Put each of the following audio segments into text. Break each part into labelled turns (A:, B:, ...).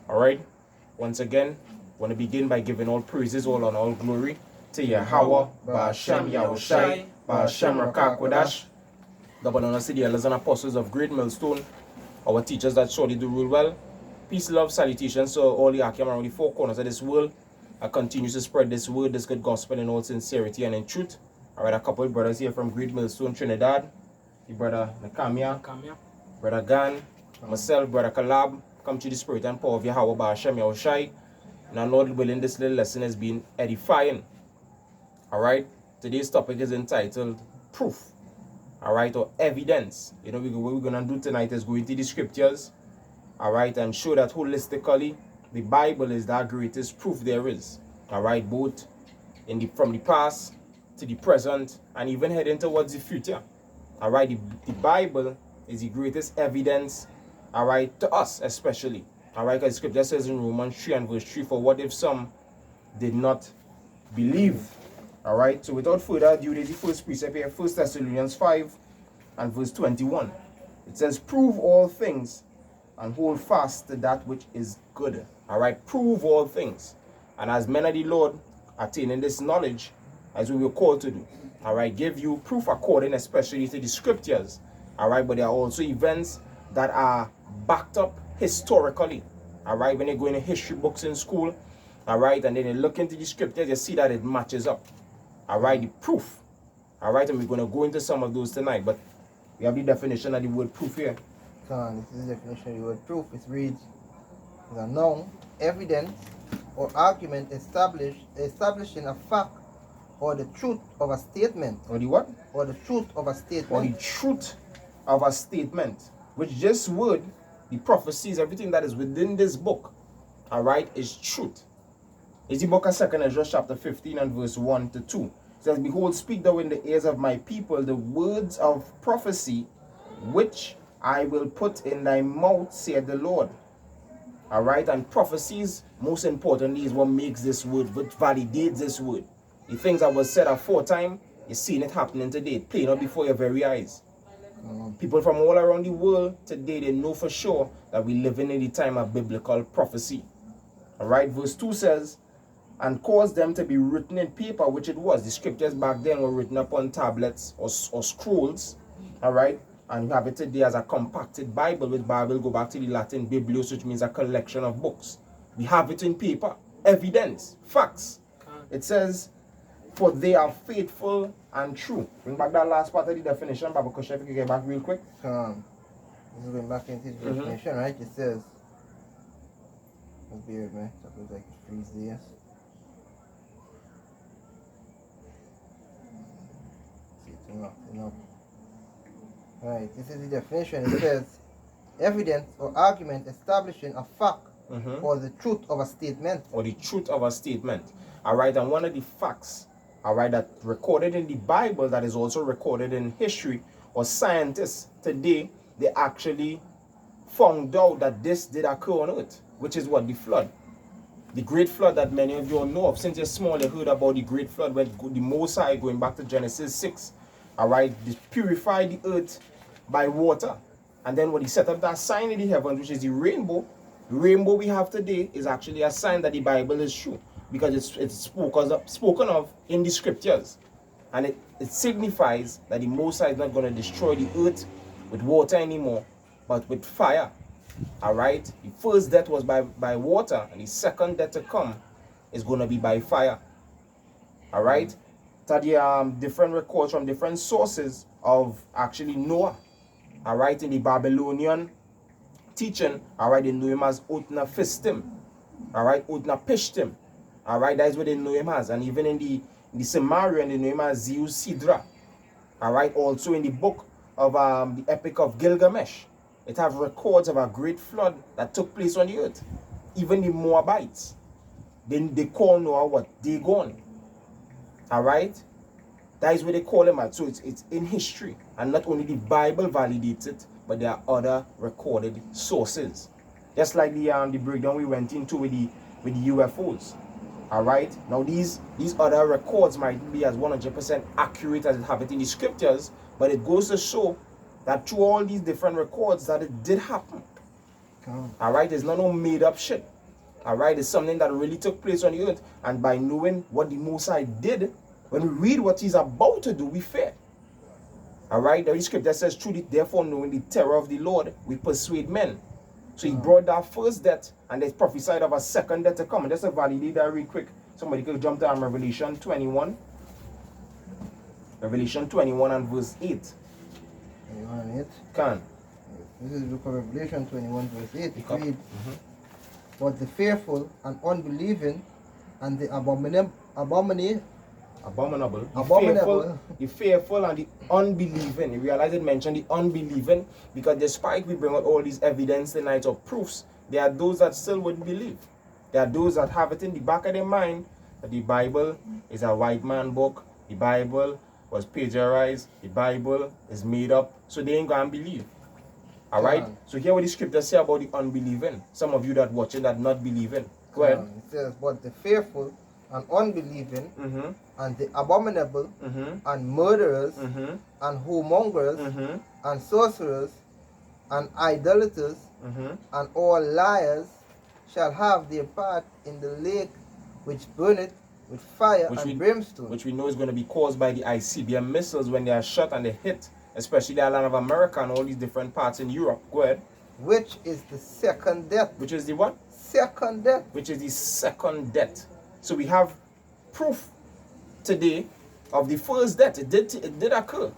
A: All right. Once again, I want to begin by giving all praises, all honor, all glory to YAHAWAH BAHASHAM YAHAWASHI BAHASHAM Rakakwadash, governors, the elders and apostles of Great Millstone, our teachers that surely do rule well. Peace, love, salutations to all the Akim around the four corners of this world. I continue to spread this word, this good gospel in all sincerity and in truth. All right, a couple of brothers here from Great Millstone, Trinidad. The brother Nakamia, brother Gan, myself, brother Kalab, come to the spirit and power of YAHAWAH BAHASHAM YAHAWASHI. Now, Lord willing, this little lesson has been edifying. All right, today's topic is entitled Proof. All right, or evidence. You know, what we're going to do tonight is go into the scriptures, all right, and show that holistically the Bible is the greatest proof there is. All right, both from the past to the present and even heading towards the future. All right, the Bible is the greatest evidence, all right, to us especially. All right, because scripture says in Romans 3 and verse 3, for what if some did not believe? All right, so without further ado, there's the first precept here, 1 Thessalonians 5 and verse 21. It says, prove all things and hold fast to that which is good. All right, prove all things. And as men of the Lord, attaining this knowledge, as we were called to do. All right, give you proof according especially to the scriptures. All right, but there are also events that are backed up historically. All right, when you go into history books in school, all right, and then you look into the scriptures, you see that it matches up. All right, the proof. All right, and we're going to go into some of those tonight, but we have the definition of the word proof here.
B: So this is the definition of the word proof. It reads, is a noun, evidence, or argument establishing a fact or the truth of a statement.
A: Or the what?
B: Or the truth of a statement.
A: Or the truth of a statement. Which this word, the prophecies, everything that is within this book, all right, is truth. It's the book of 2 Ezra chapter 15 and verse 1 to 2. It says, behold, speak thou in the ears of my people the words of prophecy, which I will put in thy mouth, saith the Lord. All right, and prophecies, most importantly, is what makes this word, what validates this word. The things that was said aforetime, you're seeing it happening today, playing out before your very eyes. People from all around the world today, they know for sure that we're living in the time of biblical prophecy. All right, verse 2 says, and cause them to be written in paper, which it was. The scriptures back then were written upon tablets or scrolls. All right, and we have it today as a compacted Bible, which Bible go back to the Latin biblios, which means a collection of books. We have it in paper, evidence, facts. It says, for they are faithful and true. Bring back that last part of the definition, Baba Kusha, if you can get back real quick.
B: This is going back into the definition, right? It says, let's be with me, that was like freeze there. Right, this is the definition. It says, evidence or argument establishing a fact or the truth of a statement.
A: Or the truth of a statement. All right, and one of the facts, all right, that recorded in the Bible that is also recorded in history, or scientists today, they actually found out that this did occur on earth, which is what? The flood. The great flood that many of you all know of. Since you're small, you heard about the great flood when the Most High, going back to Genesis 6, all right, they purified the earth by water. And then when he set up that sign in the heavens, which is the rainbow we have today is actually a sign that the Bible is true. Because it's spoken of in the scriptures. And it signifies that the Most High is not going to destroy the earth with water anymore, but with fire. All right? The first death was by water, and the second death to come is going to be by fire. All right? So the different records from different sources of actually Noah. All right? In the Babylonian teaching, all right, they know him as Utna Fistim. All right? Utna Pishtim. All right, that is what they know him as. And even in the Sumerian, they know him as Zeus Sidra. All right, also in the book of the Epic of Gilgamesh, it have records of a great flood that took place on the earth. Even the Moabites, they call Noah what? Dagon. All right, that is what they call him at. So it's in history, and not only the Bible validates it, but there are other recorded sources. Just like the breakdown we went into with the UFOs. All right. Now these other records might be as 100% accurate as it have it in the scriptures, but it goes to show that through all these different records that it did happen. Alright, it's not no made up shit. Alright, it's something that really took place on the earth. And by knowing what the Most High did, when we read what he's about to do, we fear. Alright, the scripture says, truly, therefore, knowing the terror of the Lord, we persuade men. So he brought that first death, and there's prophesied of a second death to come. And just to validate that real quick, somebody could jump to Revelation 21. Revelation 21 and verse 8.
B: 21 and 8.
A: Can.
B: This is the book of Revelation 21 verse 8. It reads, but the fearful and unbelieving and the abominable,
A: the fearful and the unbelieving. You realize it mentioned the unbelieving because despite we bring out all these evidence tonight of proofs, there are those that still wouldn't believe. There are those that have it in the back of their mind that the Bible is a white man book, the Bible was plagiarized, the Bible is made up, so they ain't gonna believe. Alright? So hear what the scriptures say about the unbelieving. Some of you that watching that not believing. Go ahead.
B: It says, but the fearful and unbelieving and the abominable and murderers and whoremongers and sorcerers and idolaters and all liars shall have their part in the lake which burneth with fire and brimstone.
A: Which we know is going to be caused by the ICBM missiles when they are shot and they hit, especially the island of America and all these different parts in Europe. Go ahead.
B: Which is the second death.
A: Which is the what?
B: Second death.
A: Which is the second death. So we have proof today of the first death. It did occur.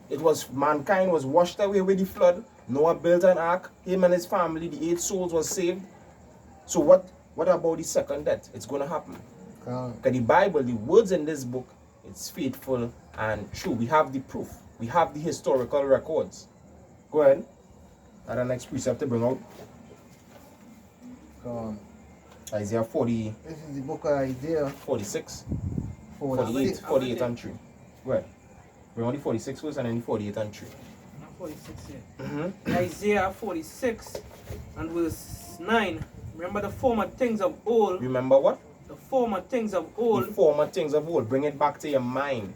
A: It was mankind was washed away with the flood. Noah built an ark. Him and his family, the 8 souls, was saved. So what about the second death? It's going to happen. Because the Bible, the words in this book, it's faithful and true. We have the proof. We have the historical records. Go ahead. And the next precept to bring out. Isaiah 40.
B: This is the book of Isaiah
A: 46.
B: 48
A: and 3. Go ahead. Bring out the 46 first and then the 48 and 3.
C: 46 here. Isaiah 46 and verse 9. Remember the former things of old.
A: Remember what?
C: The former things of old.
A: The former things of old. Bring it back to your mind.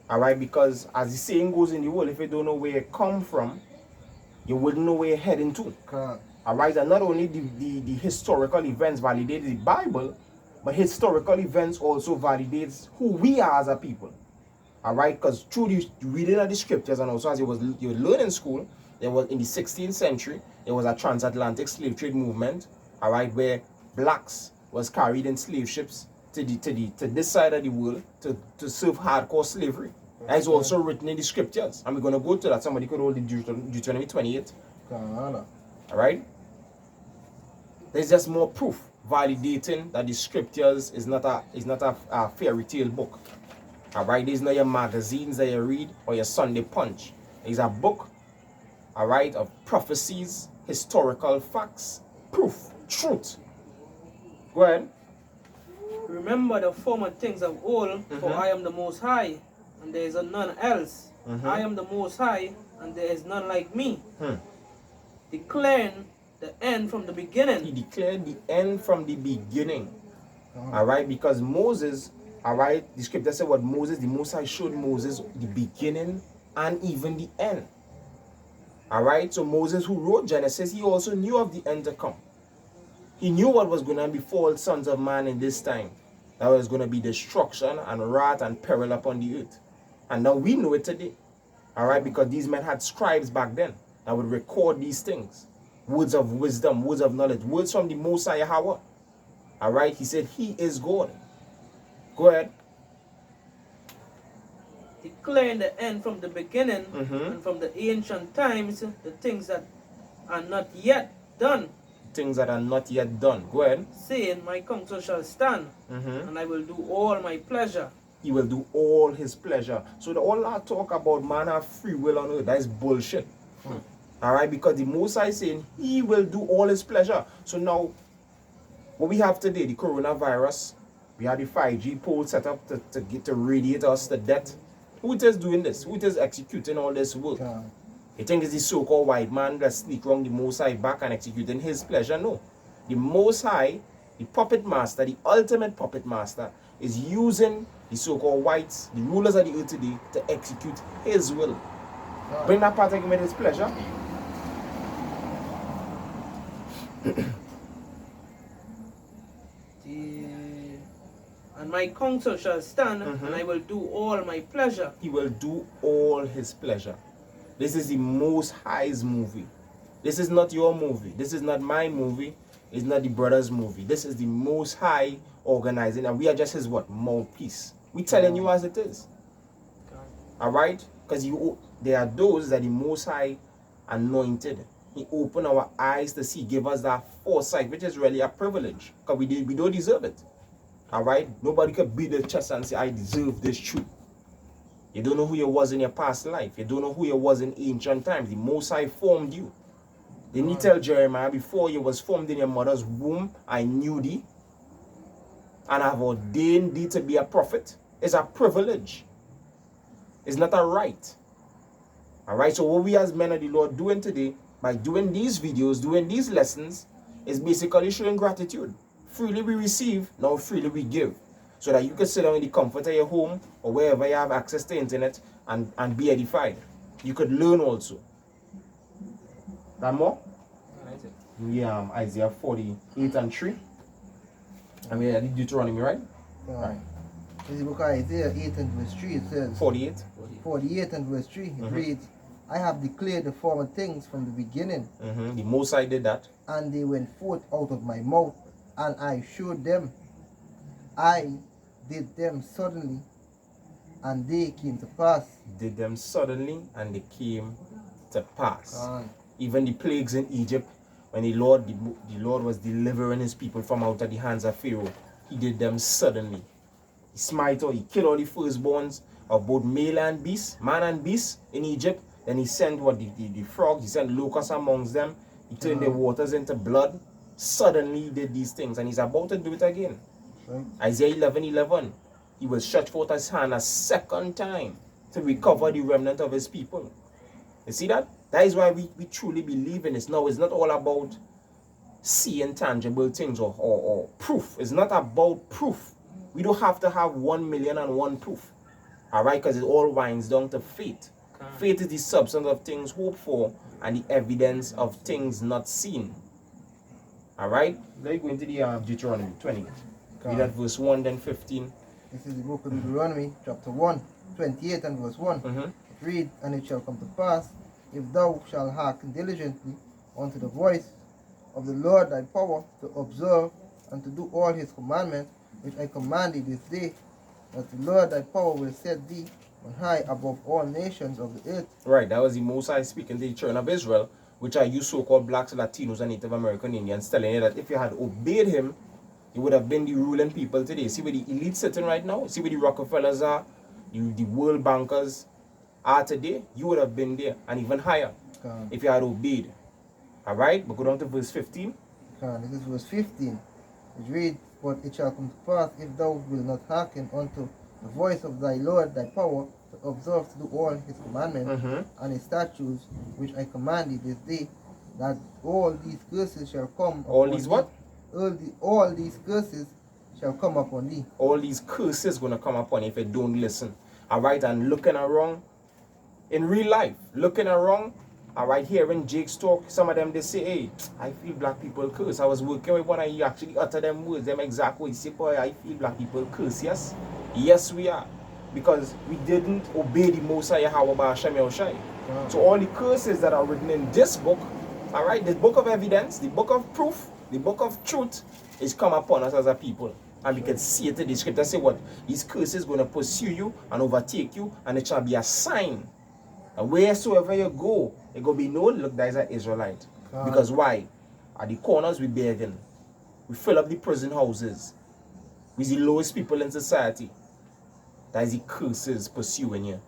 A: Alright, because as the saying goes in the world, if you don't know where you come from, you wouldn't know where you're heading to. Alright, and not only the historical events validate the Bible, but historical events also validates who we are as a people. Alright, because through the reading of the scriptures and also as you learn in school, there was in the 16th century, there was a transatlantic slave trade movement, alright, where blacks was carried in slave ships to this side of the world to serve hardcore slavery. That is also written in the scriptures. And we're going to go to that. Somebody could hold the Deuteronomy 28. Alright? There's just more proof validating that the scriptures is not a fairy tale book. Alright? These are not your magazines that you read or your Sunday Punch. It's a book, alright, of prophecies, historical facts, proof, truth. Go ahead.
C: Remember the former things of old, for I am the Most High, and there is none else. I am the Most High, and there is none like me. Declaring the end from the beginning.
A: He declared the end from the beginning. Alright, because Moses, alright, the scripture said what Moses, the Most High showed Moses the beginning and even the end. Alright, so Moses who wrote Genesis, he also knew of the end to come. He knew what was going to befall sons of man in this time. That was going to be destruction and wrath and peril upon the earth. And now we know it today. Alright, because these men had scribes back then that would record these things. Words of wisdom, words of knowledge, words from the Most High YAHAWAH. Alright, he said he is God. Go ahead.
C: Declaring the end from the beginning and from the ancient times, the things that are not yet done.
A: Things that are not yet done. Go ahead.
C: Saying, my counsel shall stand, and I will do all my pleasure.
A: He will do all his pleasure. So all that talk about man have free will on earth, that is bullshit. Alright, because the Most High is saying he will do all his pleasure. So now, what we have today, the coronavirus, we have the 5G pole set up to radiate us to death. Who is doing this? Who is executing all this work? You think it's the so-called white man that sneak wrong the Most High back and executing his pleasure? No. The Most High, the puppet master, the ultimate puppet master, is using the so-called whites, the rulers of the earth today, to execute his will. Bring that part again with his pleasure.
C: And my counsel shall stand, and I will do all my pleasure.
A: He will do all his pleasure. This is the Most High's movie. This is not your movie. This is not my movie. It's not the brother's movie. This is the Most High organizing, and we are just his what? Mouthpiece. We telling you as it is. Alright? Because there are those that the Most High anointed. He opened our eyes to see, give us that foresight, which is really a privilege. Because we don't deserve it. Alright? Nobody could beat their chest and say, I deserve this truth. You don't know who you was in your past life. You don't know who you was in ancient times. The Most High formed you. Didn't he tell Jeremiah, before you was formed in your mother's womb, I knew thee, and I have ordained thee to be a prophet? It's a privilege. It's not a right. Alright, so what we as men of the Lord doing today, by doing these videos, doing these lessons, is basically showing gratitude. Freely we receive, now freely we give. So that you can sit down in the comfort of your home or wherever you have access to internet and be edified. You could learn also. That more? Yeah, Isaiah 48 and 3. I mean, I did Deuteronomy, right?
B: Right. In the book of Isaiah 8 and verse 3, it says,
A: 48?
B: 48 and verse 3, it reads, I have declared the former things from the beginning,
A: The Most High did that.
B: and they went forth out of my mouth, and I showed them. I did them suddenly, and they came to pass.
A: Did them suddenly, and they came to pass. Even the plagues in Egypt, when the Lord was delivering his people from out of the hands of Pharaoh, he did them suddenly. He he killed all the firstborns of both male and beast, man and beast in Egypt. Then he sent the frogs, he sent locusts amongst them. He turned the waters into blood. Suddenly he did these things, and he's about to do it again.
B: Right.
A: Isaiah 11:11. He will stretch forth his hand a second time to recover the remnant of his people. You see that? That is why we truly believe in this. Now, it's not all about seeing tangible things or proof. It's not about proof. We don't have to have 1,000,001 proof. Alright? Because it all winds down to faith. Faith is the substance of things hoped for and the evidence of things not seen. Alright? Let's go into the Deuteronomy 20. Read that verse 1, then 15.
B: This is the book of Deuteronomy, chapter 1, 28 and verse 1. It reads, and it shall come to pass, if thou shalt hearken diligently unto the voice of the Lord thy power, to observe and to do all his commandments, which I command thee this day, that the Lord thy power will set thee on high above all nations of the earth.
A: Right, that was the Most High speaking to the children of Israel, which are you so-called blacks, Latinos, and Native American Indians, telling you that if you had obeyed him, you would have been the ruling people today. See where the elite sitting right now? See where the Rockefellers are? The world bankers are today? You would have been there, and even higher, if you had obeyed. Alright, but go down to verse 15.
B: This is verse 15. It reads, but it shall come to pass, if thou wilt not hearken unto the voice of thy Lord thy power, to observe to do all his commandments and his statutes, which I command thee this day, that all these curses shall come
A: All
B: upon
A: these
B: thee.
A: what?
B: All these curses shall come upon thee.
A: All these curses going to come upon you if you don't listen. Alright, and looking around, in real life, looking around, alright, hearing Jake's talk, some of them, they say, hey, I feel black people curse. I was working with one and he actually utter them words, them exact words. He say, boy, I feel black people curse, yes? Yes, we are. Because we didn't obey the Most High YAHAWAH BAHASHAM YAHAWASHI. So all the curses that are written in this book, alright, the book of evidence, the book of proof, the book of truth, is come upon us as a people. And we can see it in the scripture. Say what? These curses going to pursue you and overtake you, and it shall be a sign. And wheresoever you go, it going to be known, look, that is an Israelite. Because why? At the corners we begging. We fill up the prison houses. We're the lowest people in society. That is the curses pursuing you.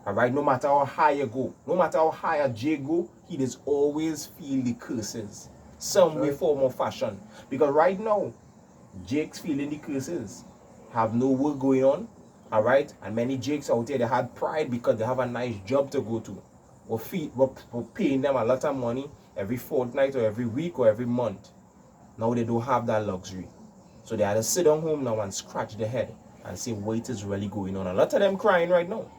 A: Alright, no matter how high you go, no matter how high a J go, he does always feel the curses. Some way, form, or fashion. Because right now, Jake's feeling the curses. Have no work going on. Alright? And many Jakes out there, they had pride because they have a nice job to go to. We're paying them a lot of money every fortnight or every week or every month. Now they don't have that luxury. So they had to sit down home now and scratch their head and say what is really going on. A lot of them crying right now.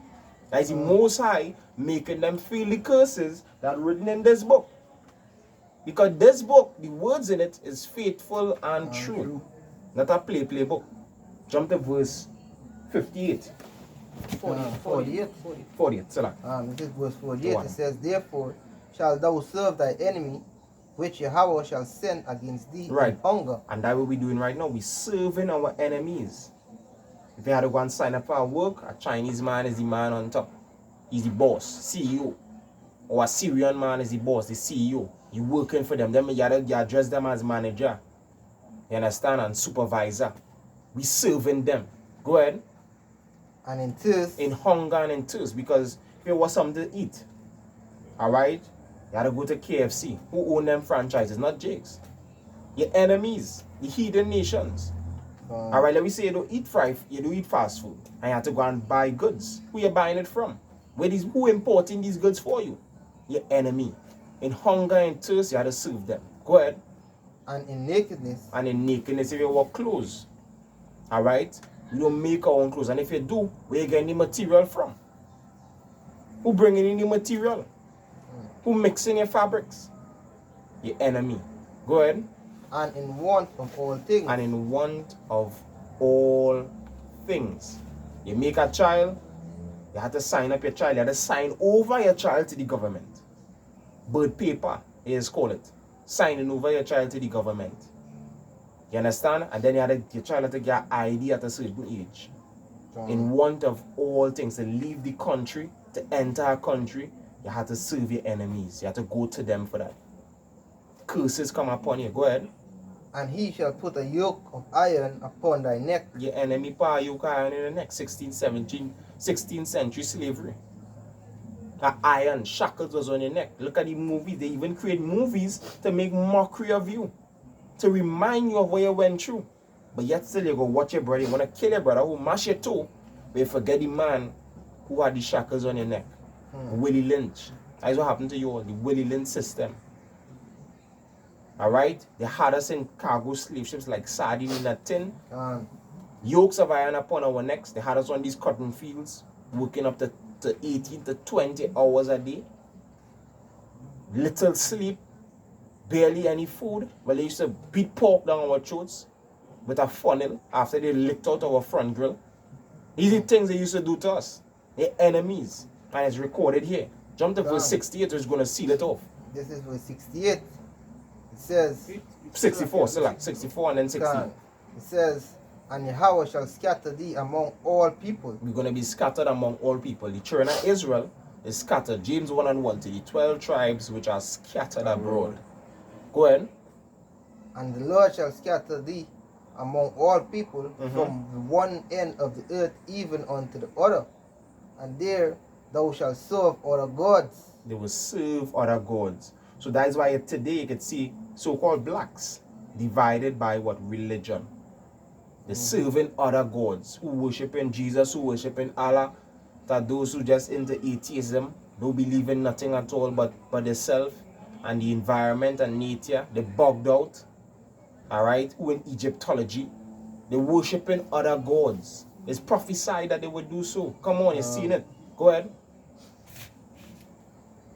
A: That is the Most High making them feel the curses that are written in this book. Because this book, the words in it is faithful and true. Not a play book. Jump to verse 58.
B: 48.
A: 48,
B: This is verse 48. It says, therefore shalt thou serve thy enemy, which Yahweh shall send against thee in hunger.
A: And that's what we're doing right now. We're serving our enemies. If you had to go and sign up for work, a Chinese man is the man on top. He's the boss, CEO. Or a Syrian man is the boss, the CEO. You're working for them. Then you address them as manager. You understand? And supervisor. We serving them. Go ahead.
B: And in thirst.
A: In hunger and in thirst. Because if you want something to eat, alright, you gotta go to KFC. Who own them franchises? Not Jake's. Your enemies, the heathen nations. Alright, let me say you don't eat fast food. And you have to go and buy goods. Who you buying it from? Who importing these goods for you? Your enemy. In hunger and thirst, you have to serve them. Go ahead.
B: And in nakedness.
A: And in nakedness, if you wear clothes. Alright? We don't make our own clothes. And if you do, where you getting the material from? Who bringing in the material? Who mixing your fabrics? Your enemy. Go ahead.
B: And in want of all things.
A: And in want of all things. You make a child, you have to sign up your child. You have to sign over your child to the government. Bird paper, is call it. Signing over your child to the government. You understand? And then your child has to get ID at a certain age. In want of all things. To leave the country, to enter a country, you have to serve your enemies. You have to go to them for that. Curses come upon you. Go ahead.
B: And he shall put a yoke of iron upon thy neck.
A: Your enemy put a yoke of iron in the neck. 16th century slavery. Iron shackles was on your neck. Look at the movies. They even create movies to make mockery of you. To remind you of what you went through. But yet still you go watch your brother. You want to kill your brother who mash your toe. But you forget the man who had the shackles on your neck. Willie Lynch. That's what happened to you all. The Willie Lynch system. Alright? They had us in cargo slave ships like sardine in a tin. Yokes of iron upon our necks. They had us on these cotton fields. Working up to 18 to 20 hours a day. Little sleep. Barely any food. Well, they used to beat pork down our throats with a funnel after they licked out our front grill. These are things they used to do to us. They're enemies. And it's recorded here. Jump to verse 68, which is going to seal it off.
B: This is verse 68. It says
A: 64, select 64 and then 60.
B: It says, and Yahweh shall scatter thee among all people.
A: We're going to be scattered among all people. The children of Israel is scattered. James 1 and 1 to the 12 tribes which are scattered abroad. Go ahead.
B: And the Lord shall scatter thee among all people from the one end of the earth even unto the other. And there thou shalt serve other gods.
A: They will serve other gods. So that is why today you can see so-called blacks divided by what? Religion. They're serving other gods. Who worshiping Jesus, who worshiping Allah. That those who just into atheism, don't believe in nothing at all but themselves and the environment and nature. They bugged out. Alright? Who in Egyptology. They're worshiping other gods. It's prophesied that they would do so. Come on, you've seen it. Go ahead.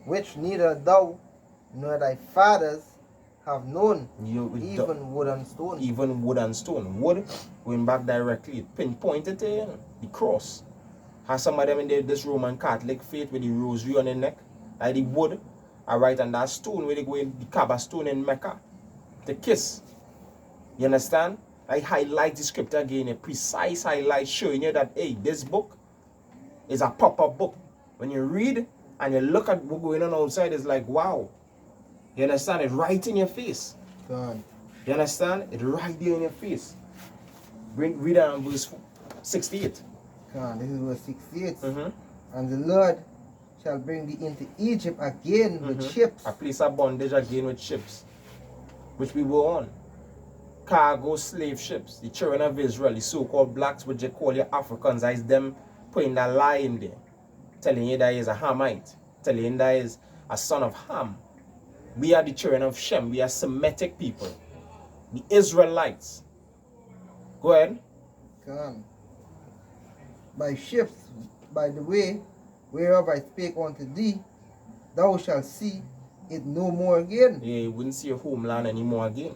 B: Which neither thou nor thy fathers have known, even wood and stone.
A: Even wood and stone. Wood, going back directly, pinpointed to the cross. Has some of them in this Roman Catholic faith with the rosary on their neck. Like the wood, alright, and that stone where they go in, the Kaaba stone in Mecca. To kiss. You understand? I highlight the scripture again, a precise highlight showing you that, hey, this book is a proper book. When you read and you look at what's going on outside, it's like, wow. You understand? It's right in your face.
B: God.
A: You understand? It's right there in your face. Read on verse 68.
B: God, this is verse 68. And the Lord shall bring thee into Egypt again with ships.
A: A place of bondage again with ships. Which we were on. Cargo slave ships. The children of Israel, the so-called blacks, which they call your Africans, is them putting that lie in there. Telling you that he is a Hamite. Telling you that he is a son of Ham. We are the children of Shem. We are Semitic people. The Israelites. Go ahead.
B: Come. By ships, by the way whereof I spake unto thee, thou shalt see it no more again.
A: Yeah, you wouldn't see your homeland anymore again.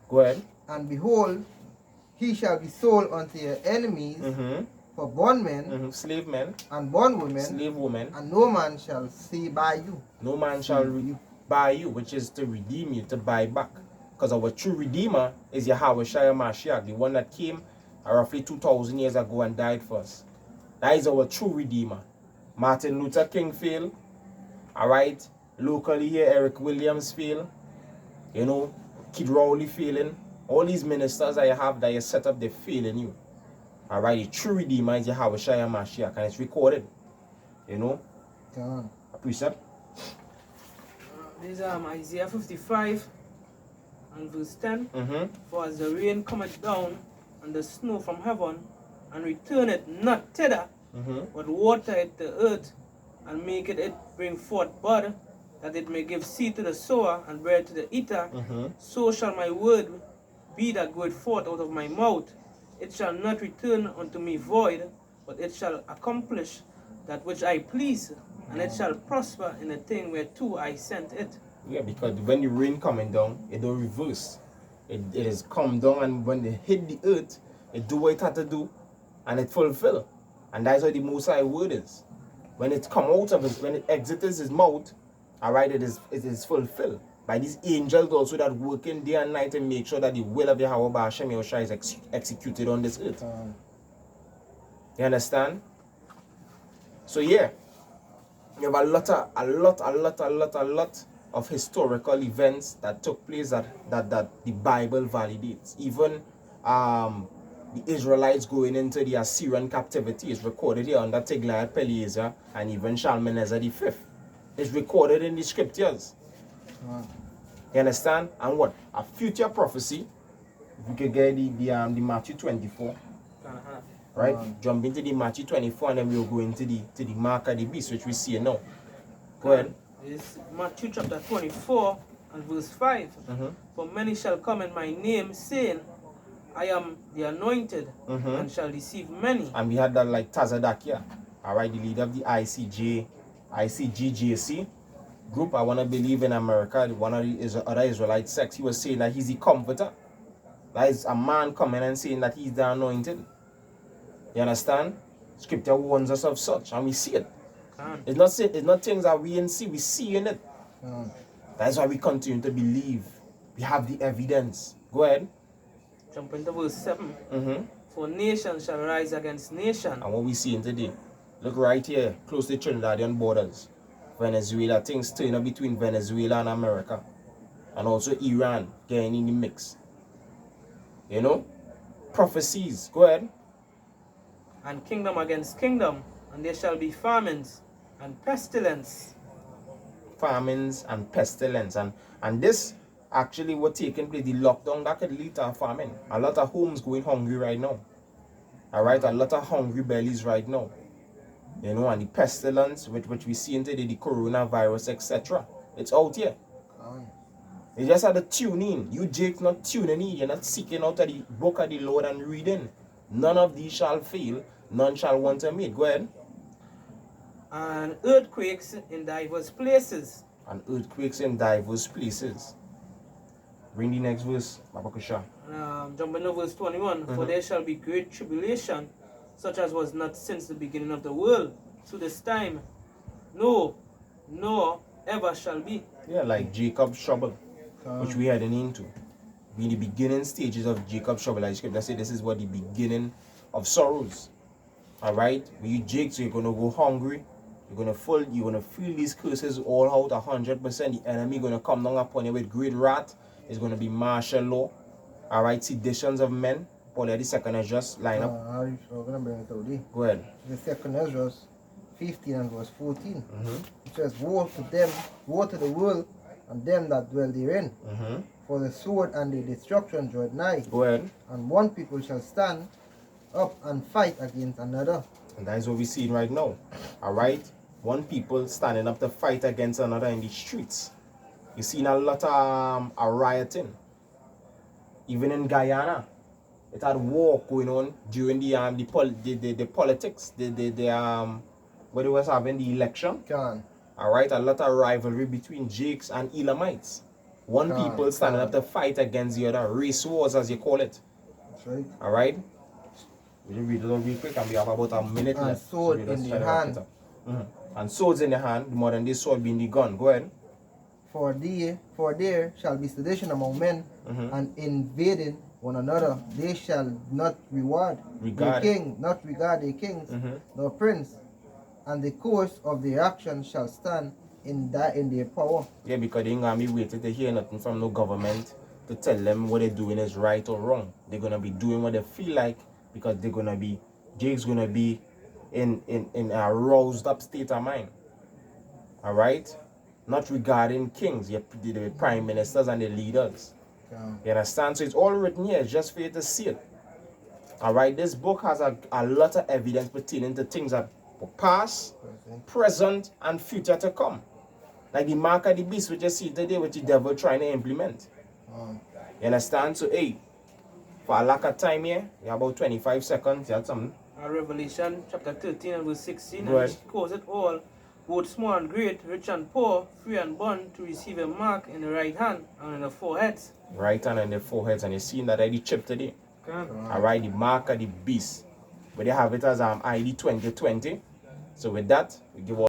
A: Go ahead.
B: And behold, he shall be sold unto your enemies for bondmen
A: Slave men,
B: and bondwomen,
A: slave women.
B: and no man shall say by you.
A: No man shall buy you, which is to redeem you, to buy back. Because our true redeemer is YAHAWAH Mashiach, the one that came roughly 2,000 years ago and died for us. That is our true redeemer. Martin Luther King failed. Alright. Locally here, Eric Williams failed. You know, Kid Rowley failing. All these ministers that you have that you set up, they're failing you. Alright, the true redeemer is YAHAWAH Mashiach, and it's recorded. You know? A precept.
C: This is Isaiah 55 and verse 10. For as the rain cometh down and the snow from heaven, and returneth not thither, but watereth the earth, and maketh it bring forth bud, that it may give seed to the sower and bread to the eater, so shall my word be that goeth forth out of my mouth. It shall not return unto me void, but it shall accomplish that which I please, and it shall prosper in the thing whereto I sent it.
A: Yeah, because when the rain coming down, it don't reverse. It is come down, and when it hit the earth, it do what it had to do, and it fulfill. And that's what the Most High word is. When it come out of his, when it exits his mouth, alright, it is fulfilled. By these angels also that work in day and night and make sure that the will of YAHAWAH BAHASHAM YAHAWASHI is executed on this earth. You understand? So yeah, you have a lot of historical events that took place that the Bible validates. Even the Israelites going into the Assyrian captivity is recorded here under Tiglath-Pileser and even Shalmaneser V. It's recorded in the scriptures. You understand? And what? A future prophecy. If we could get the Matthew 24. Right? Jump into the Matthew 24 and then we'll go into the mark of the beast, which we see now. Go ahead.
C: It's Matthew chapter 24 and verse 5. For many shall come in my name, saying, I am the anointed, and shall deceive many.
A: And we had that like Tazadakia, alright, the leader of the ICGJC group. I want to believe in America, one of the other Israelite sects. He was saying that he's the comforter. That is a man coming and saying that he's the anointed. You understand? Scripture warns us of such, and we see it. It's not things that we didn't see, we see in it. That's why we continue to believe. We have the evidence. Go ahead.
C: Jump into verse 7. For nation shall rise against nation.
A: And what we seeing today. Look right here, close to Trinidadian borders. Venezuela, things turn up between Venezuela and America. And also Iran getting in the mix. You know? Prophecies. Go ahead.
C: And kingdom against kingdom, and there shall be famines and pestilence.
A: Famines and pestilence. And this actually what taking place, the lockdown that could lead to a famine. A lot of homes going hungry right now. Alright, a lot of hungry bellies right now. You know, and the pestilence which we see into the coronavirus, etc. It's out here. You just have to tune in. You Jake not tuning in. You're not seeking out of the book of the Lord and reading. None of these shall fail, none shall want to meet. Go ahead.
C: And earthquakes in diverse places.
A: And earthquakes in diverse places. Bring the next verse, Babakasha.
C: Jump into verse 21. For there shall be great tribulation, such as was not since the beginning of the world, to this time, no, nor ever shall be.
A: Yeah, like Jacob's trouble, which we heading into. In the beginning stages of Jacob's trouble, like scripture say, this is what the beginning of sorrows. Alright? When you Jake, so you're gonna go hungry, you're gonna feel these curses all out 100%. The enemy gonna come down upon you with great wrath. It's gonna be martial law. Alright, seditions of men. Paul the second Ezra line up.
B: We're gonna bring it out.
A: Go ahead.
B: The second Ezra 15 and verse 14. It says, woe to them, woe to the world and them that dwell therein. For the sword and the destruction draweth nigh.
A: Go ahead.
B: And one people shall stand up and fight against another.
A: And that is what we're seeing right now. Alright? One people standing up to fight against another in the streets. You've seen a lot of rioting. Even in Guyana. It had war going on during the politics. What they was having the election. Alright, a lot of rivalry between Jakes and Elamites. One people standing up to fight against the other. Race wars, as you call it.
B: That's right.
A: Alright? We'll read it all real quick, and we have about a minute
B: And
A: left.
B: sword
A: we'll just
B: in
A: try
B: the
A: to wrap
B: hand.
A: it up. And swords in the hand, the modern day sword being the gun. Go ahead.
B: For there shall be sedition among men, and invading one another. They shall not regard their king, not regard their kings, nor prince, and the course of their action shall stand in their power.
A: Yeah, because they ain't gonna be waiting to hear nothing from no government to tell them what they're doing is right or wrong. They're gonna be doing what they feel like, because they're gonna be, Jake's gonna be in a roused up state of mind. Alright? Not regarding kings, the prime ministers and the leaders. You understand? So it's all written here just for you to see it. Alright, this book has a lot of evidence pertaining to things that were past, present, and future to come. Like the mark of the beast which you see today, which the devil trying to implement. You understand? So hey, for a lack of time here, you have about 25 seconds, you have something.
C: Revelation chapter 13 and verse 16,
A: Go
C: and
A: ahead.
C: it calls it all, both small and great, rich and poor, free and bond, to receive a mark in the right hand and in the foreheads.
A: Right hand and the foreheads, and you seen that ID chip today. Alright, the mark of the beast. But they have it as ID 2020. So with that, we give all